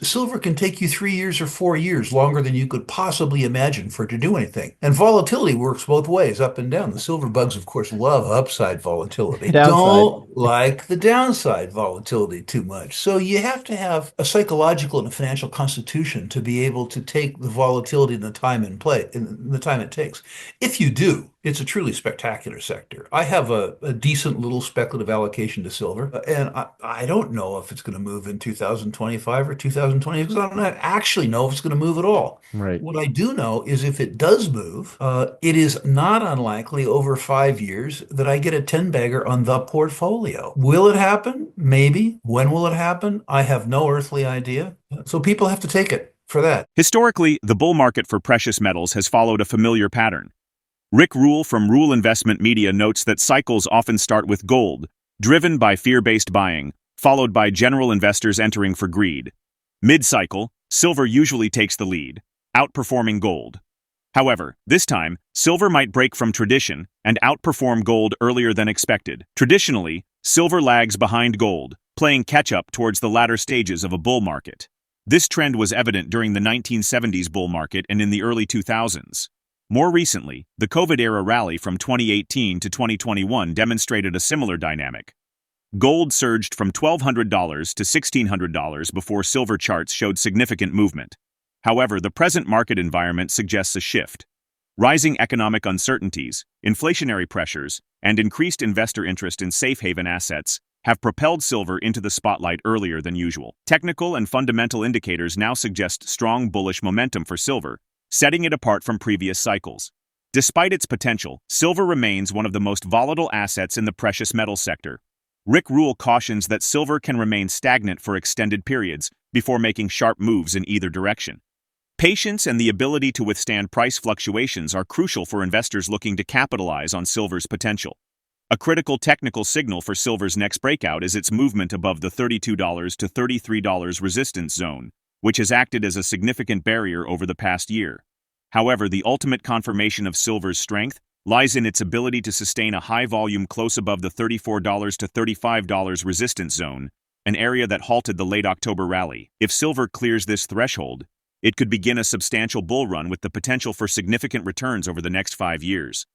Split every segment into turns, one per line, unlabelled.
silver can take you 3 years or 4 years, longer than you could possibly imagine for it to do anything. And volatility works both ways, up and down. The silver bugs, of course, love upside volatility. They
Downside.
don't like the downside volatility too much. So you have to have a psychological and a financial constitution to be able to take the volatility and the time and play and the time it takes. If you do, it's a truly spectacular sector. I have a decent little speculative allocation to silver, and I don't know if it's going to move in 2025 or 2020 because I don't actually know if it's going to move at all.
Right.
What I do know is if it does move, it is not unlikely over 5 years that I get a 10 bagger on the portfolio. Will it happen? Maybe. When will it happen? I have no earthly idea. So people have to take it for that.
Historically, the bull market for precious metals has followed a familiar pattern. RickRule from Rule Investment Media notes that cycles often start with gold, driven by fear-based buying, followed by general investors entering for greed. Mid-cycle, silver usually takes the lead, outperforming gold. However, this time, silver might break from tradition and outperform gold earlier than expected. Traditionally, silver lags behind gold, playing catch-up towards the latter stages of a bull market. This trend was evident during the 1970s bull market and in the early 2000s. More recently, the COVID-era rally from 2018 to 2021 demonstrated a similar dynamic. Gold surged from $1,200 to $1,600 before silver charts showed significant movement. However, the present market environment suggests a shift. Rising economic uncertainties, inflationary pressures, and increased investor interest in safe haven assets have propelled silver into the spotlight earlier than usual. Technical and fundamental indicators now suggest strong bullish momentum for silver, setting it apart from previous cycles. Despite its potential, silver remains one of the most volatile assets in the precious metals sector. RickRule cautions that silver can remain stagnant for extended periods before making sharp moves in either direction. Patience and the ability to withstand price fluctuations are crucial for investors looking to capitalize on silver's potential. A critical technical signal for silver's next breakout is its movement above the $32 to $33 resistance zone, which has acted as a significant barrier over the past year. However, the ultimate confirmation of silver's strength lies in its ability to sustain a high volume close above the $34 to $35 resistance zone, an area that halted the late October rally. If silver clears this threshold, it could begin a substantial bull run with the potential for significant returns over the next 5 years.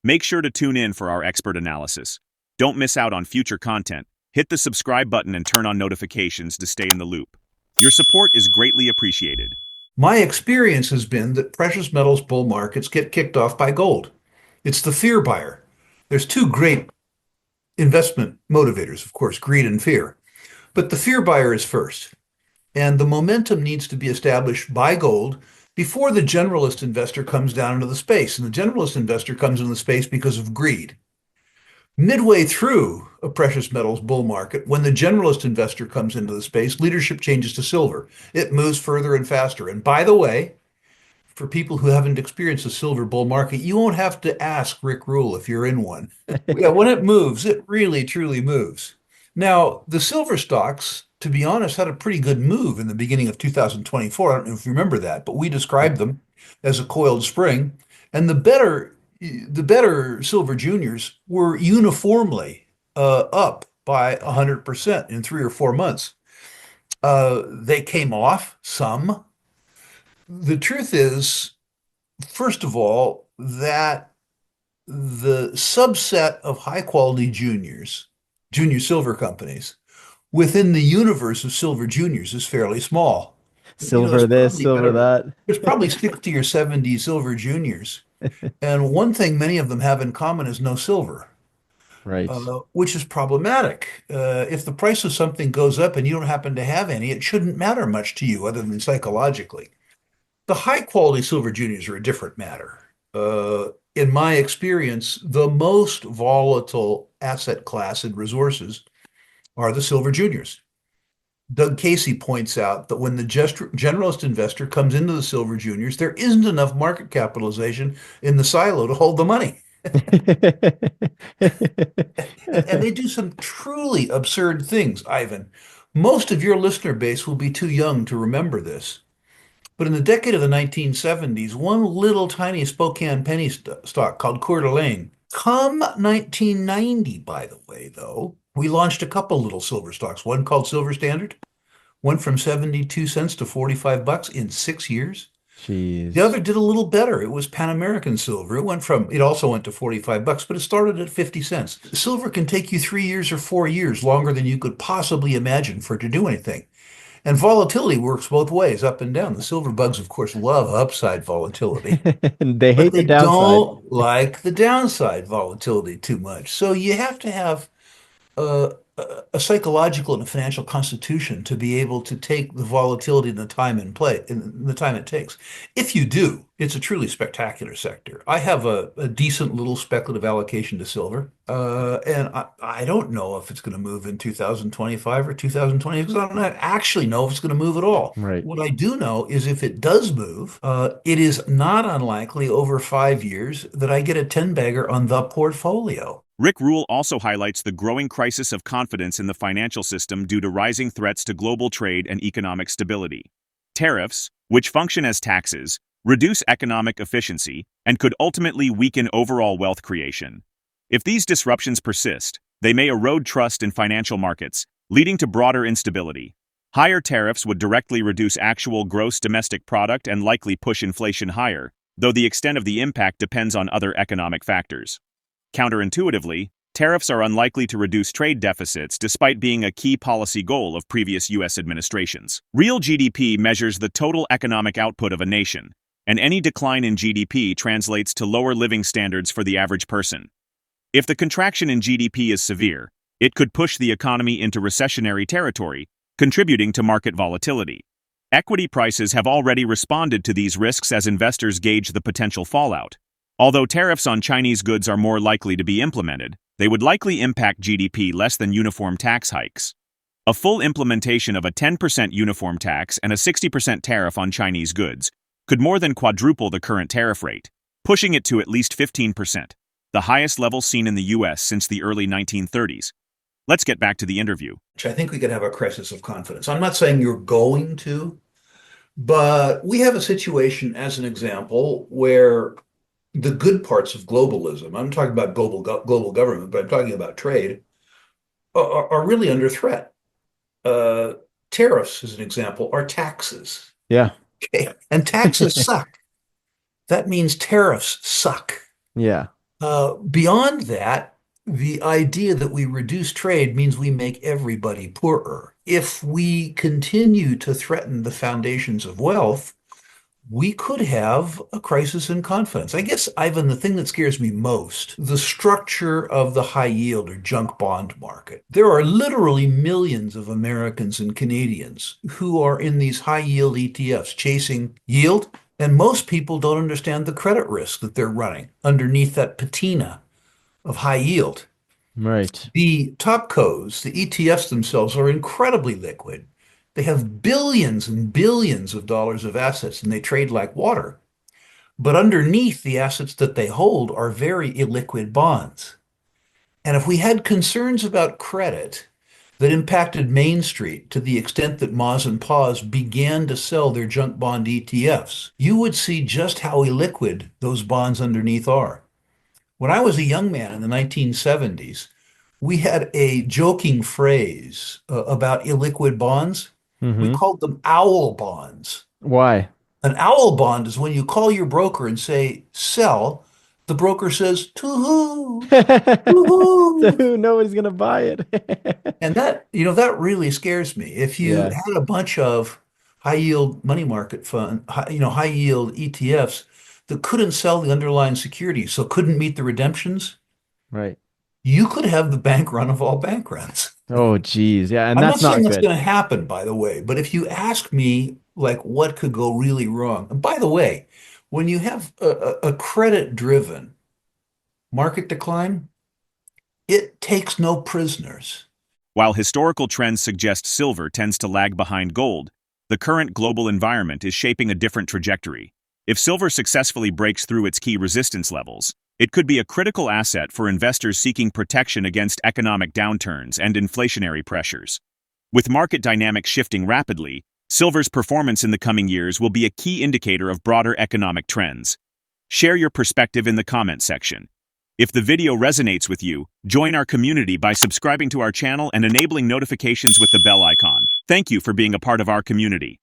Make sure to tune in for our expert analysis. Don't miss out on future content. Hit the subscribe button and turn on notifications to stay in the loop. Your support is greatly appreciated.
My experience has been that precious metals bull markets get kicked off by gold. It's the fear buyer. There's two great investment motivators, of course, greed and fear. But the fear buyer is first. And the momentum needs to be established by gold before the generalist investor comes down into the space. And the generalist investor comes into the space because of greed. Midway through a precious metals bull market, when the generalist investor comes into the space, leadership changes to silver. It moves further and faster. And by the way, for people who haven't experienced a silver bull market, you won't have to ask RickRule if you're in one. Yeah, when it moves, it really truly moves. Now, the silver stocks, to be honest, had a pretty good move in the beginning of 2024. I don't know if you remember that, but we described them as a coiled spring. And the better silver juniors were uniformly up by 100% in 3 or 4 months. They came off some. The truth is, first of all, that the subset of high quality juniors, junior silver companies, within the universe of silver juniors is fairly small.
Silver this, silver that.
There's probably 60 or 70 silver juniors. And one thing many of them have in common is no silver,
Right.
which is problematic. If the price of something goes up and you don't happen to have any, it shouldn't matter much to you other than psychologically. The high quality silver juniors are a different matter. In my experience, the most volatile asset class in resources are the silver juniors. Doug Casey points out that when the generalist investor comes into the silver juniors, there isn't enough market capitalization in the silo to hold the money. And they do some truly absurd things, Ivan. Most of your listener base will be too young to remember this. But in the decade of the 1970s, one little tiny Spokane penny stock called Coeur d'Alene. Come 1990, by the way, though, we launched a couple little silver stocks, one called Silver Standard, Went from 72 cents to 45 bucks in 6 years. The
Jeez.
other did a little better. It was Pan American Silver. It also went to 45 bucks, but it started at 50 cents. Silver can take you 3 years or 4 years longer than you could possibly imagine for it to do anything. And volatility works both ways, up and down. The silver bugs, of course, love upside volatility,
They
but
hate the
they
downside.
don't like the downside volatility too much. So you have to have a psychological and a financial constitution to be able to take the volatility and the time in play and the time it takes. If you do, it's a truly spectacular sector. I have a decent little speculative allocation to silver, and I don't know if it's going to move in 2025 or 2020 because I don't actually know if it's going to move at all.
Right.
What I do know is if it does move, it is not unlikely over 5 years that I get a 10 bagger on the portfolio.
RickRule also highlights the growing crisis of confidence in the financial system due to rising threats to global trade and economic stability. Tariffs, which function as taxes, reduce economic efficiency and could ultimately weaken overall wealth creation. If these disruptions persist, they may erode trust in financial markets, leading to broader instability. Higher tariffs would directly reduce actual gross domestic product and likely push inflation higher, though the extent of the impact depends on other economic factors. Counterintuitively, tariffs are unlikely to reduce trade deficits despite being a key policy goal of previous U.S. administrations. Real GDP measures the total economic output of a nation, and any decline in GDP translates to lower living standards for the average person. If the contraction in GDP is severe, it could push the economy into recessionary territory, contributing to market volatility. Equity prices have already responded to these risks as investors gauge the potential fallout. Although tariffs on Chinese goods are more likely to be implemented, they would likely impact GDP less than uniform tax hikes. A full implementation of a 10% uniform tax and a 60% tariff on Chinese goods could more than quadruple the current tariff rate, pushing it to at least 15%, the highest level seen in the U.S. since the early 1930s. Let's get back to the interview.
I think we could have a crisis of confidence. I'm not saying you're going to, but we have a situation, as an example, where the good parts of globalism, I'm talking about global government, but I'm talking about trade, are really under threat. Tariffs, as an example, are taxes.
Yeah.
Okay. And taxes suck. That means tariffs suck.
Yeah.
Beyond that, the idea that we reduce trade means we make everybody poorer. If we continue to threaten the foundations of wealth, we could have a crisis in confidence. I guess, Ivan, the thing that scares me most, the structure of the high yield or junk bond market. There are literally millions of Americans and Canadians who are in these high yield ETFs chasing yield, and most people don't understand the credit risk that they're running underneath that patina of high yield.
Right.
The topcos, the ETFs themselves, are incredibly liquid. They have billions and billions of dollars of assets and they trade like water. But underneath the assets that they hold are very illiquid bonds. And if we had concerns about credit that impacted Main Street to the extent that Ma's and Pa's began to sell their junk bond ETFs, you would see just how illiquid those bonds underneath are. When I was a young man in the 1970s, we had a joking phrase about illiquid bonds. We
Mm-hmm.
called them owl bonds.
Why?
An owl bond is when you call your broker and say, sell, the broker says, to who? To
So
who?
who nobody's gonna buy it.
And that really scares me. If you
Yeah.
had a bunch of high yield money market fund, high yield ETFs that couldn't sell the underlying securities, so couldn't meet the redemptions,
Right.
you could have the bank run of all bank runs.
Oh, geez. Yeah, and
I'm not
that's
saying
not
that's
good.
going to happen, by the way, but if you ask me, like, what could go really wrong? And by the way, when you have a credit-driven market decline, it takes no prisoners.
While historical trends suggest silver tends to lag behind gold, the current global environment is shaping a different trajectory. If silver successfully breaks through its key resistance levels, it could be a critical asset for investors seeking protection against economic downturns and inflationary pressures. With market dynamics shifting rapidly, silver's performance in the coming years will be a key indicator of broader economic trends. Share your perspective in the comment section. If the video resonates with you, join our community by subscribing to our channel and enabling notifications with the bell icon. Thank you for being a part of our community.